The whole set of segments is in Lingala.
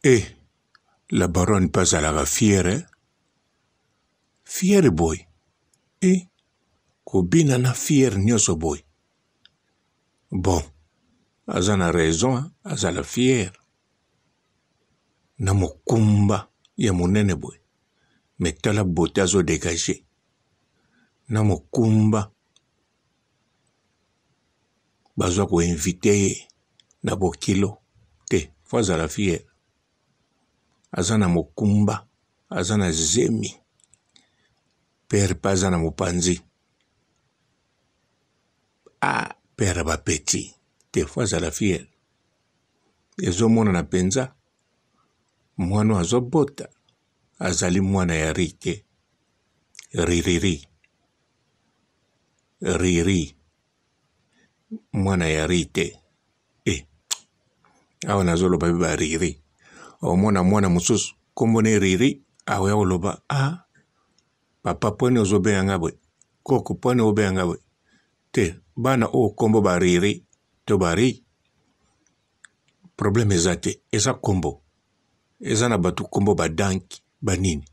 Et la baronne passe à la fière. Fière boy. Et Kobina na fière nyoso boy. Bon, azana raison, azala fière. Na mokumba ya monene boy. Mais tala beauté azo dégagé. Na mokumba. Bazwa ko invité na bokilo. Te, faut azala fière. Azana mokumba, azana zemi. Père pas azana mopanzi. Ah, père ba petit. Te, faut azala fière. Ezo mona na penza. Mwana azo bota. Azali mwana ya rite. Ririri. Riri. Mwana ya rite. Awa nazolo babi ba riri. O mwana mususu. Kombone riri. Awe ya oloba. Ah. Papa pwene ozobe yangabwe. Koko pwene obe yangabwe. Te. Bana o kombo ba riri. To bari. Probleme zate. Eza kombo. Eza na batu kombo ba danki. Ba nini.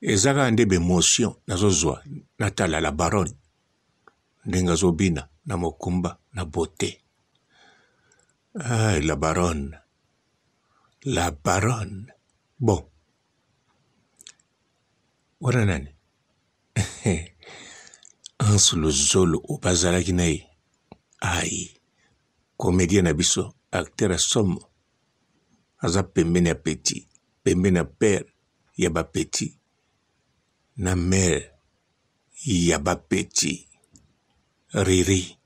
Eza ka ande be motion. Nazo zwa. Natala la baronne. Ndenga zobina. Na mokumba. Na beauté. Ah, la baronne. La baronne. Bon. Wana nani? Anslo zolo o bazala kinae. Aïe. Comédien na biso. Acteur à somme. Aza pembene ya petit. Pembene ya père. Yaba petit. Na mère. Yaba petit. Riri.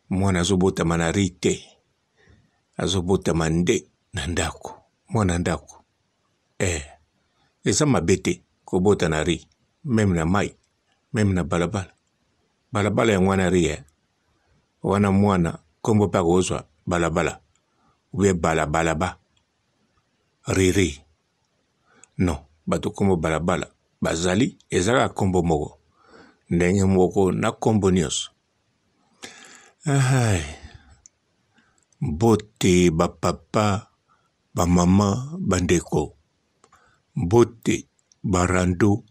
Mwana azobota manarite. Azobota mande. Nandako. Mwana ndako. Eza mabete. Kobota na ri. Même na mai. Même na balabala. Balabala ya mwana ri. Wana mwana. Kombo pa gozwa. Balabala. Ube balabala ba. Riri. Non. Bato kombo balabala. Bazali. Ezaka kombo moko. Ndenge moko na kombo nyos. Ay. Bote ba papa. Ba mama. Bandeko. Bote. Barando.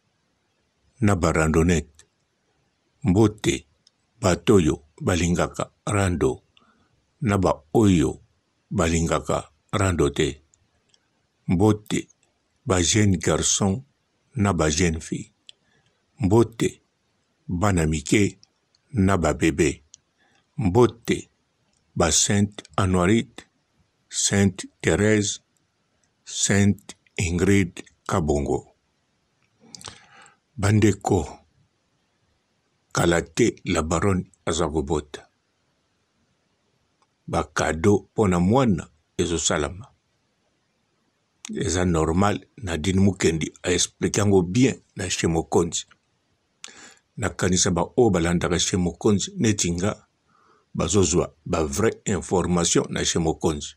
Na barandonette. Mbote. Batoyo. Balingaka. Rando. Na ba oyo. Balingaka. Rando te. Mbote. Ba jeune garçon. Na ba jeune fille. Mbote. Banamike. Na ba bébé. Mbote. Ba Sainte Anuarite. Sainte Thérèse. Sainte Ingrid Kabongo. Bandeko. Kalate la baronne azagobota. Ba cadeau pona mwana ezo salama. Eza normal na dini mukendi a expliquango bien na chez mokonzi. Na kanisa ba o balandaka chez mokonzi netinga bazozwa ba vraie information na chez mokonzi.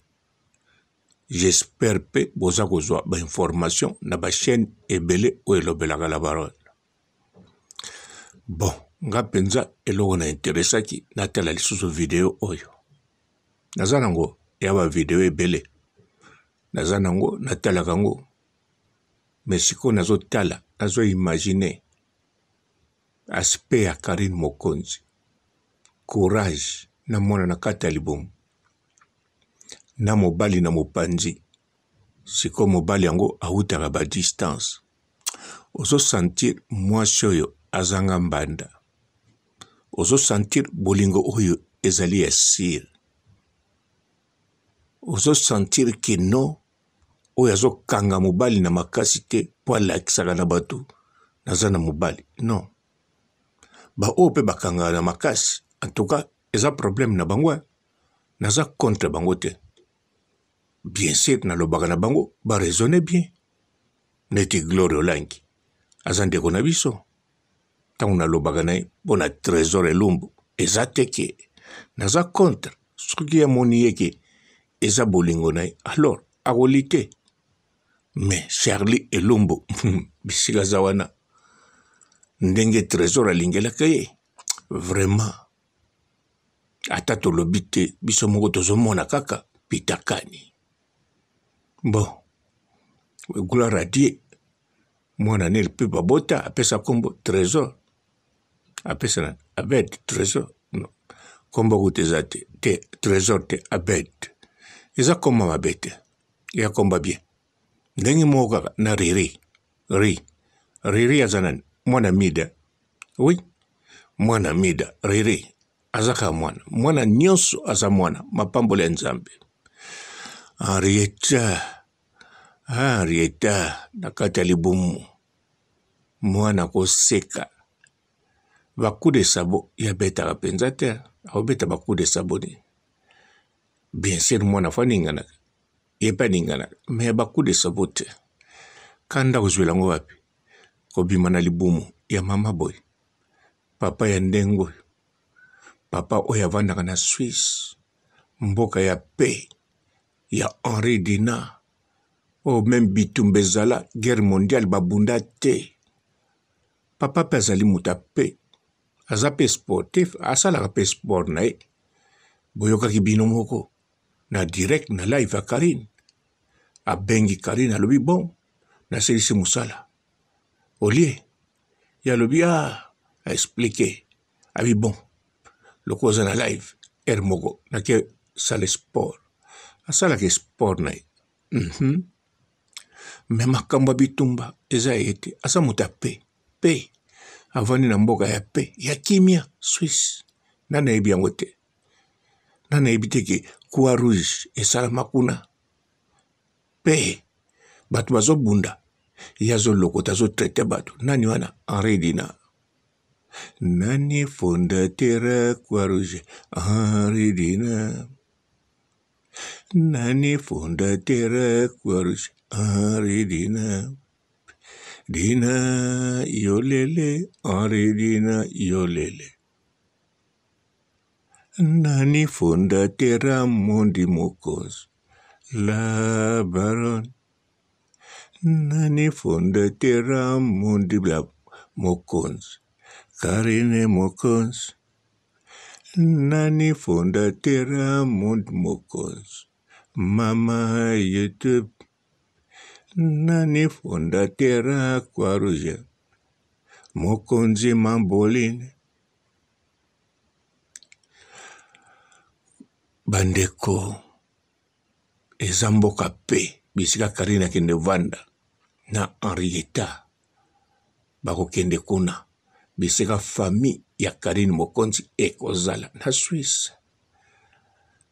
J'espère pe boza kozwa ba information na ba chaîne ebele o elobelaka la baronne. Bon, nga penza eloko na interesaki na tala lisusu video oyo. Naza nango ya ba video ebele. Naza nango na tala kango. Mais siko nazo tala, nazo imaginer aspect ya Karine Mokonzi. Courage na mwana na kati ya libomo. Na mobali na mopanzi. Siko mobali yango awutaka ba distance. Ozo sentir mwasi oyo azanga mbanda. Ozo sentir bolingo oyo ezali ya sir. Ozo sentir que non oyo azo kanga mobali na makasi te po alakisaka na bato naza na mobali. Non. Ba oyo pe bakanga na makasi. En tout cas, eza problème na bango. Naza contre bango te. Bien sûr, na lobaka na bango, ba raisonner bien. Neti Glory Olangi. Aza ndeko na biso. Tango na lobaka na ye, bona trésor elumbu. Eza teke. Naza contre. Soki ya moni yeke, eza bolingo na ye. Alors, akolite. Mais Charlie elumbu, bisika zawana. Ndenge trésor alingelaka ye. Vraiment. Ata tolobi te, biso moko tozomona kaka, pitakani. Bon, gloire à Dieu. Mwana nel pe babota apesa kombo trésor. Apesa Abed trésor. No. Kombo kutezate te trésor te Abed. Eza komba mabete. Ya komba bien. Ndengi moga na riri. Riri azanan mwana mida. Oui. Mwana mida riri. Azaka mwana. Mwana nyonso aza mwana. Mapambole nzambe. Henrietta nakati ya libumu. Mwana koseka. Baku de sabo ya beta penza te. Aobeta baku de sabo ni. Bien sûr mwana fa ningana. Yepa ningana. Me baku de sabo te. Kanda kuzwela ngo wapi. Kobima na libumu ya mama boy. Papa ya ndengo. Papa oya vandaka na Suisse. Mboka ya paix. Ya Henri Dina. O même bitumbe zala guerre mondiale babunda te. Papa pezali muta pe. Aza pe sportif, asalaka pe sport na ye. Boyokaki bino moko. Na direct na live a Karine. Abengi Karine alobi bon. Na selisi musala. Olie. Ya alobi a expliqué. Abi bon. Loko za na live. Moko. Na ke sale sport. Asalaka sport na ye. Me makambo bitumba eza ete asa muta pe avani na mboka ya pe ya kimia Suisse nana ebi yango te nana ebi te ke Croix Rouge esalama kuna pe bato bazobunda yazo lokota zo traite bato nani wana Henri Dina nani fondateur Croix Rouge Henri Dina nani fondateur Croix Rouge Henri Dina. Dina yolele, Henri Dina yolele. Nani fondatera Mondi Mokos, la baronne. Nani fondatera Mondi Mokons, Karine Mokons. Nani fondatera Mondi Mokons, Mama YouTube. Nani fondatera Croix Rouge, Mokonzi Mamboline. Bandeko, eza mboka pe, bisika Karine akende vanda, na Henrietta, bakokende kuna, bisika famille ya Karine Mokonzi ekozala, na Suisse,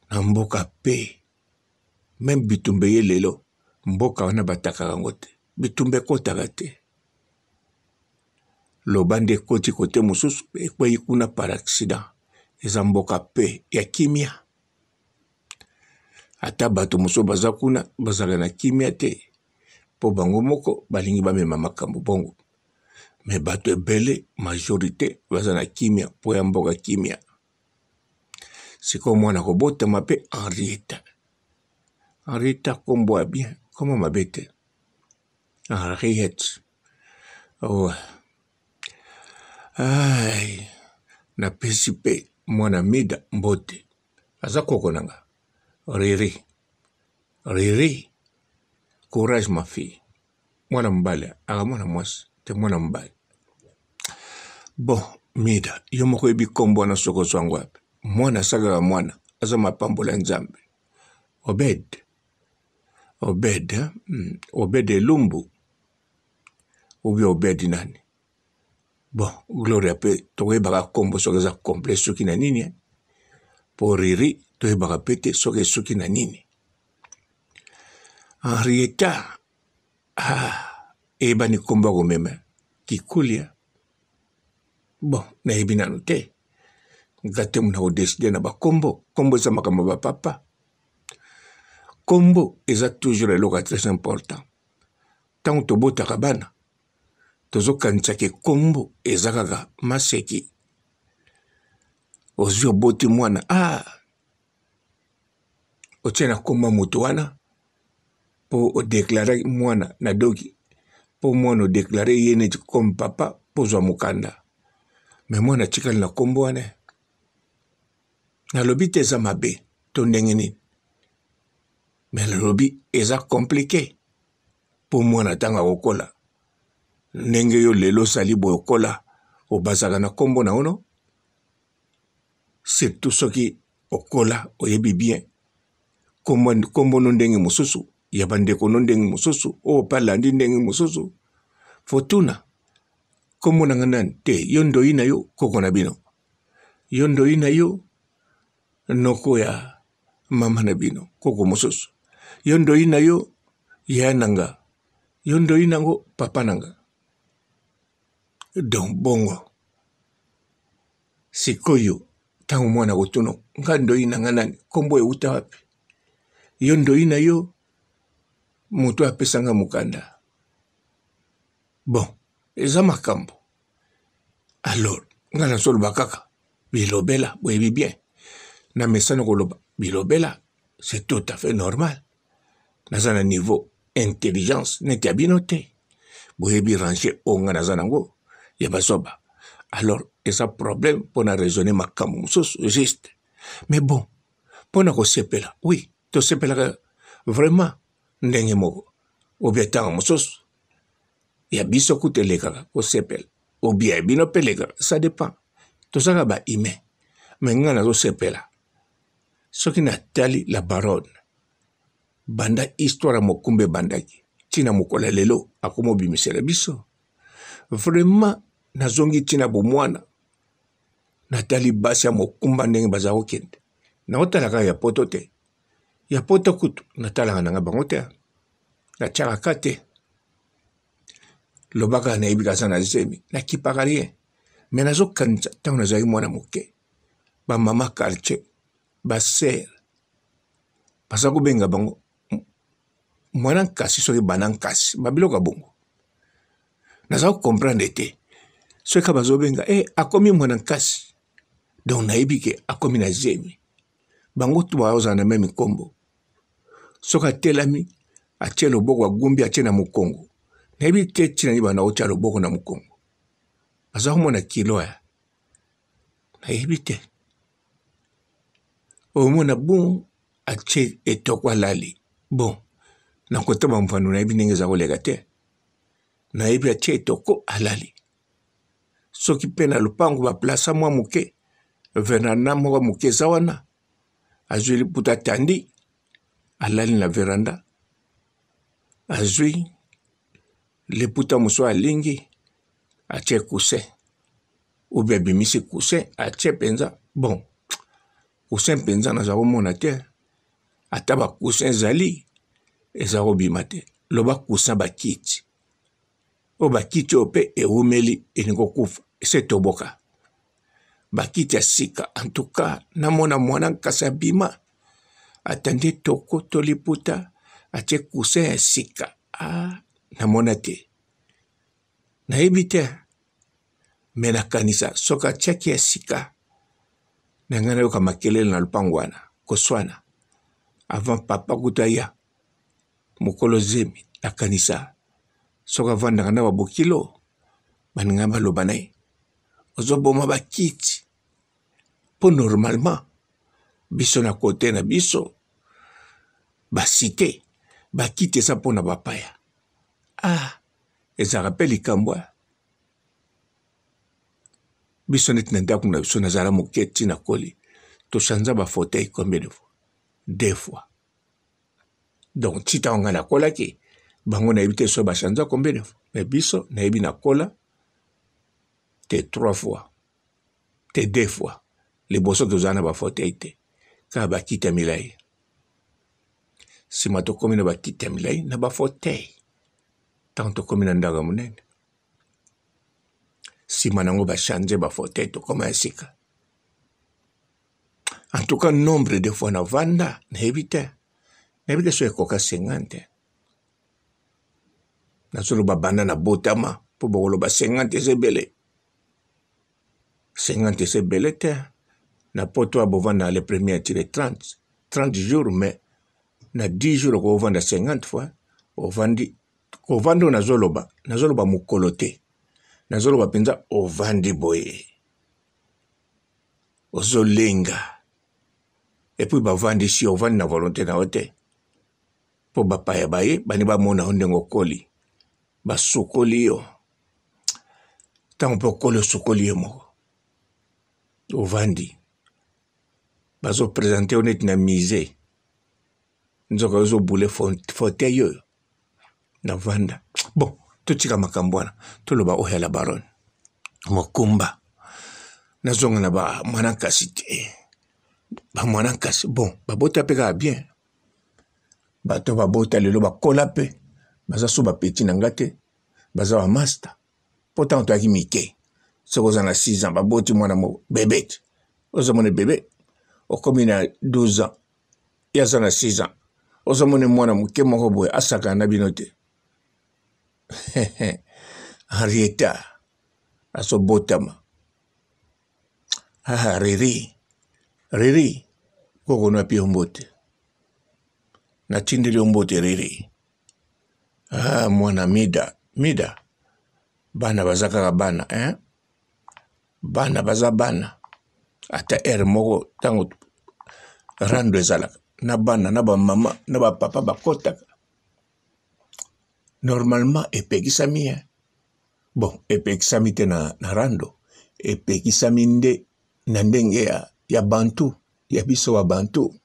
na mboka pe, même bitumbe ye lelo, mboka wana batakaka ngo te bitumbe kotaka te lobande koti kote mosusu ekwei kuna par accident eza mboka pe ya kimia ata bato mosusu baza kuna bazala na kimia te po bango moko balingi bamema makambo bongo me bato ebele majorité baza na kimia po ya mboka kimia siko mwana kobotama pe Henrietta kombo bien comment m'abete Henriette oh ay na pesi pe mwana mida mbote aza koko nanga Riri courage ma fille mwana mbale aga mwana mwasi te mwana mbale bon mida yo moko ebi kombo na soko swango ape mwana sagaka mwana aza mapambola nzambe Obed Lumbu ou bien Obed nani bon gloria pe toyebaka kombo soki eza complet soki na nini po Riri toyebaka pe te soki na nini Henrietta eyebani kombo akomema kikulia bon nayebi nanu te nga te muna kodeside na bakombo kombo eza makambo bapapa kombo eza toujours eloko très important ntango tobotaka bana tozokanisaki kombo eza kaka maseki ozwi oboti mwana otie na kombo moto wana po odeklare mwana na doki po mwana odeklare ye neti comme papa po zwa mokanda me mwana tikali na kombo wana nalobi te eza mabe to ndenge nini mais le lobby eza compliqué pour moi natanga kokola ndenge yo lelo sali boyokola obazaka na kombo na ono surtout soki okola oyebi bien kombo no ndenge mosusu ya bandeko no ndenge mosusu o palandi ndenge mosusu fotuna kombo na nganani te yo ndoyi na yo koko na bino yo ndoyi na yo noko ya mama na bino koko mosusu yo ndoyi na yo ya nanga yo ndoyi nango papa nanga donc bongo sikoyo tango mwana kotono nga ndoyi nanga nani kombo euta wapi yo ndoyi na yo moto apesanga mukanda bon eza makambo alors nga nazoloba kaka bilobela boyebi bien na mesana koloba bilobela c'est tout à fait normal naza na niveau intelligence neti ya bino te boyebi ranger o nga naza nango ya bazoba alors eza problème mpona raisonner makambo mosusu juste mais bon mpona kosepela oui tosepelaka vraiment ndenge moko obia ntango mosusu ya biso kuta elekaka kosepela obia ya bino mpe elekaka ça dépend tozalaka bahumain me nga nazosepela soki natali la baronne banda histoire mokumba ebandaki ntina mokola lelo akoma obimisela biso vraiment nazongi ntina bomwana natali basi ya mokumba ndenge baza kokende naotala kaka ya poto te ya poto kutu natalaka nanga bango te natiaka te lobaka nayebi kaza na zemi nakipaka rien me nazokanisa ntango nazalaki mwana moke bamama quartier basere baza kobenga bango mwana nkasi soki bana nkasi babiloko bongo naza kokomprendre te soki ka bazobenga akomi mwana nkasi donc nayebi ke akomi na zemi bango tu bazala na meme nkombo soki atelami atie loboko agumbi atie na mokongo nayebi te ntina nini bana otia loboko na mokongo aza komona kilo ya nayebi te omona bon atie etoko alali bon nakotaba mvando nayebi ndenge eza koleka te nayebi atie etoko alali soki mpe na lopango baplasa mwa moke veranda moko moke eza wana azwi liputa atandi alali na veranda azwi liputa mosusu alingi atie coussin obi abimisi coussin atie mpenza bon coussin mpenza naza komona te ata bacoussin ezali eza kobima te loba coussin bakiti oyo bakiti oyo mpe ewumeli elingi kokufa ese toboka bakiti ya sika antuka namona mwana nkasi abima atandi toko to liputa atie coussin ya sika namona te nayebi te me nakanisa soki atiaki ya sika na ngai nayoka makelele na lupango wana koswana avant papa kuta ya mokolo zemi nakanisa soki avandaka na babokilo baninga baloba na ye ozoboma bakiti mpo normalement biso na kote na biso basite bakiti eza mpo na bapaya ezalaka mpe likambo biso neti na ndako na biso nazala moke ntina koli toshanza bafauteuil combien de fois 2 fois donc titango ngai nakolaki bango nayebi te so bashanza combien de fois mais biso nayebi nakola te 3 fois te 2 fois liboso tozala na bafauteuil te kaka bakiti ya milai nsima tokomi na bakiti ya milai na bafauteuil ntango tokomi na ndako ya monene nsima nango bachange bafauteuil tokoma ya sika en tout cas nombre de fois navanda nayebi te so ekoka 50 nazoloba banda na botama mpo bokoloba 50 eza ebele 50 eza ebele te na poto abovanda le premier atire 30 jours mais na 10 jours okovanda 50 fois ovandi kovanda oyo nazoloba mokolo te nazoloba mpenza ovandi boye ozolenga epuis bavandi si ovandi na volonté na yo te po bapaya baye bani bamona hondengo koli basukoli yo tango po koli osukoli yo moko ovandi bazo présenter honnête na musée nzoka ozo boule fauteuil yo na vanda bon totika makambo wana toloba oya la baronne mokumba nazonga na ba mwana kasi te ba mwana kasi bon babota pe ka bien bato babota lelo bakola pe baza so bapeti na ngate baza ba master pourtant to aki mike soko za na 6 ans baboti mwana mo bébé ozo mona bébé okomi na 12 ans yaza na 6 ans ozo mona mwana muke moko boye asaka na binote Henrietta aso botama Riri koko na pio mbote na tindeli mbote Riri mwana mida bana bazaka bana bana baza bana ata moko tango rando ezalaka na bana na ba mama na ba papa bakotaka normalement epekisami bon epekisami te na rando epekisami nde na ndenge ya bantu ya biso wa bantu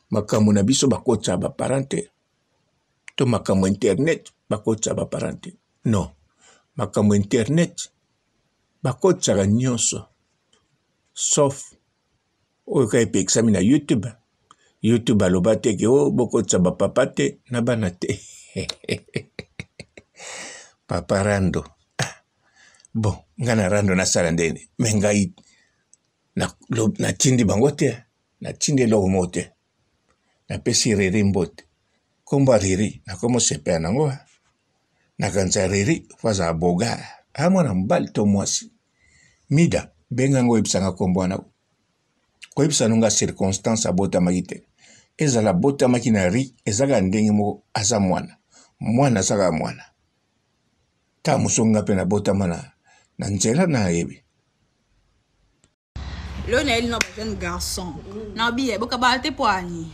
makambo na biso bakotsa ba parente to makambo internet bakotsa ba parente non makambo internet bakotsa nyonso sauf oyo ka epekisami na YouTube aloba te ke bokotsa ba papa te na bana te papa rando bon ngana rando na sala ndene mengai na tindi bango te na tindi lo mote na pesi Riri mbote komba Riri na komo sepe nango na kanza Riri faza boga mwana mbali to mwasi mida benga ngo ibsanga kombo na ko ibsanga nga circonstance abota magite ezala bota makinari ezaga ndenge mo aza mwana saka mwana ta musonga pe na bota mana na nzela na yebi le na il jeune garçon na biye boka balte poani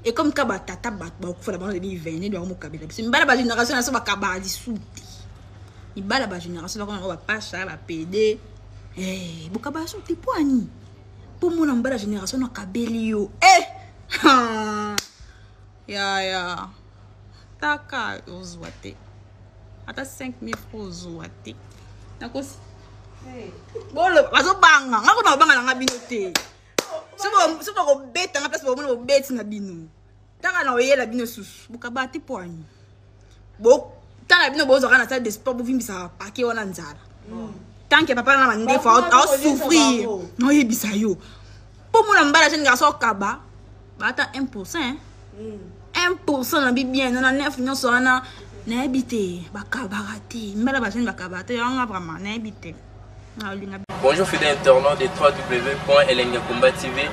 et comme kaba tata bat ba ko fa ba ni vene do mo kabila biso mbala ba génération na so ba kabali souti ibala ba génération ko ba pasha ba PD boka ba souti poani pour mon mbala génération na kabeli yo ya taka ozwate ata 5000 francs ozwate nakosi bolo bazo banga ngako na banga na bino te sibo ko beta na place bo mo beti na bino taka na oyela bino susu buka bati poani bo tana bino bozo kana salle de sport bo vimbisa pake wana nzala tant que papa na mande fa au souffrir no yebisa yo po mo na mbala jeune garçon kaba bata 1%, 1% na bien na 9 nyonso wana na habité bakabarate mbala ba jeune bakabate yanga vraiment na habité. Bonjour fidèles internautes de www.elengiakomba TV.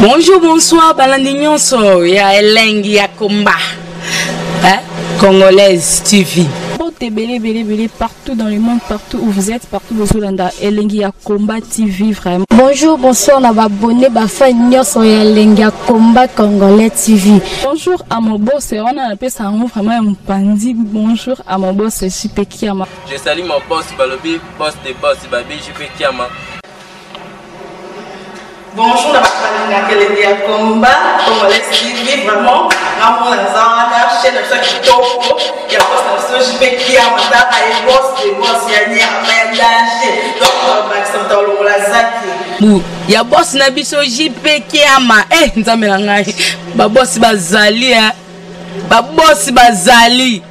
Bonjour, bonsoir, balandi nyonso ya Elengiakomba Congolaise TV. Belé partout dans le monde, partout où vous êtes, partout où vous êtes, Elengiakomba TV vraiment. Bonjour, bonsoir, on va abonner ba fan nyonso ya Elengiakomba Congolais TV. Bonjour à mon boss, on a appelé ça vraiment un pandi. Bonjour à mon boss, JP Kiama. Je salue mon boss Balobi, boss des boss Babi, JP Kiama. Bonjour, à Elengiakomba Congolais TV vraiment. Ramon Zana, chaîne de chaque topo, il y a pas de JP Kiama, et boss des boss, il y a un danger. Donc, Maxime Tolo la zaki. Ya boss na biso JP Kiama nzambe na ngai ba boss bazali ba boss bazali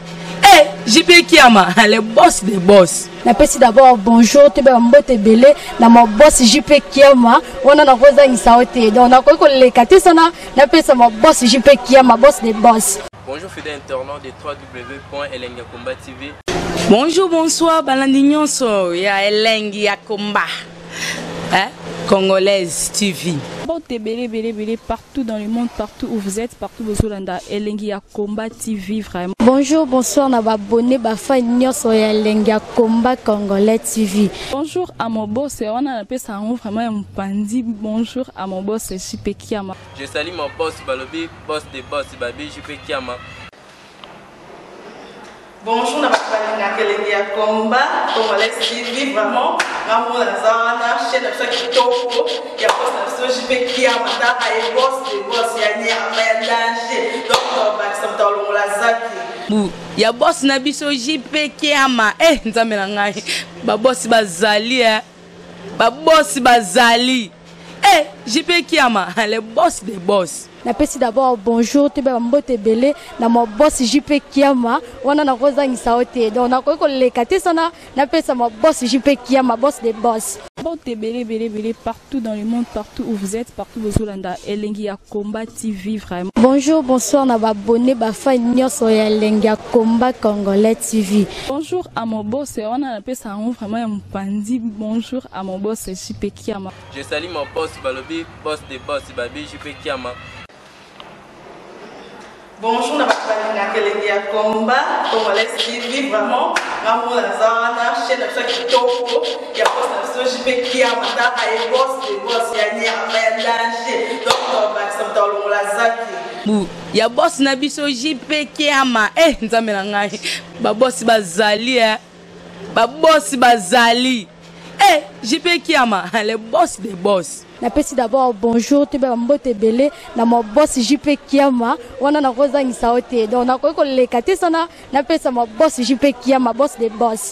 JP Kiama le boss des boss. Napesi d'abord bonjour te ba mbote belé na mo boss JP Kiama wana na koza ngisaote donc na ko le katisana napesa mo boss JP Kiama boss des boss. Bonjour fidèles internautes de www.elengiakomba TV. Bonjour bonsoir balandi nyonso ya Elengiakomba Congolaise TV. Bon, belé, partout dans le monde, partout où vous êtes, partout où vous êtes, Elengi ya Combat TV, vraiment. Bonjour, bonsoir, na abonné, fa nyonso ya Elengi ya Combat Congolais TV. Bonjour à mon boss, on a appelé ça vraiment un pandi. Bonjour à mon boss, JP Kiama. Je salue mon boss Balobi, boss des boss, Babi JP Kiama. Bonjour, na balinga Elengi ya Combat Congolais TV, vraiment. Ngamu na zana chaîne ça kitoko ya boss na JP Kiama ta ay boss des boss ya ni ya danger. Donc ba samta longola zaki. Ya boss na biso JP Kiama. Nzambe na ngai. Ba boss bazali ba boss bazali. JP Kiama, le boss des boss. Napesi d'abord bonjour, tu peux mbote belé na mon boss JP Kiama, wana na koza ngisaote. Donc na ko le kate sana, napesa mon boss JP Kiama, boss des boss. Bon, belé, partout dans le monde, partout où vous êtes, partout où vous êtes, Elengi ya Combat TV, vraiment. Bonjour, bonsoir, na abonné, fa nyonso ya Elengi ya Combat Congolais TV. Bonjour à mon boss, on a appelé ça vraiment un pandi. Bonjour à mon boss, JP Kiama. Je salue mon boss Balobi, boss des boss, Babi JP Kiama. Bonjour, na balinga Elengi ya Combat Congolais TV, vraiment. Ngamu na zana chaîne ça kitoko ya boss na JP Kiama ta ay boss des boss ya ni ya danger. Donc ba samta longola zaki. Ya boss na biso JP Kiama. Nzambe na ngai. Ba boss bazali ba boss bazali. JP Kiama, le boss des boss. Napesi d'abord bonjour, tu peux mbote belé na mon boss JP Kiama, wana na koza ngisaote. Donc na ko le kate sana, napesa mon boss JP Kiama, boss des boss.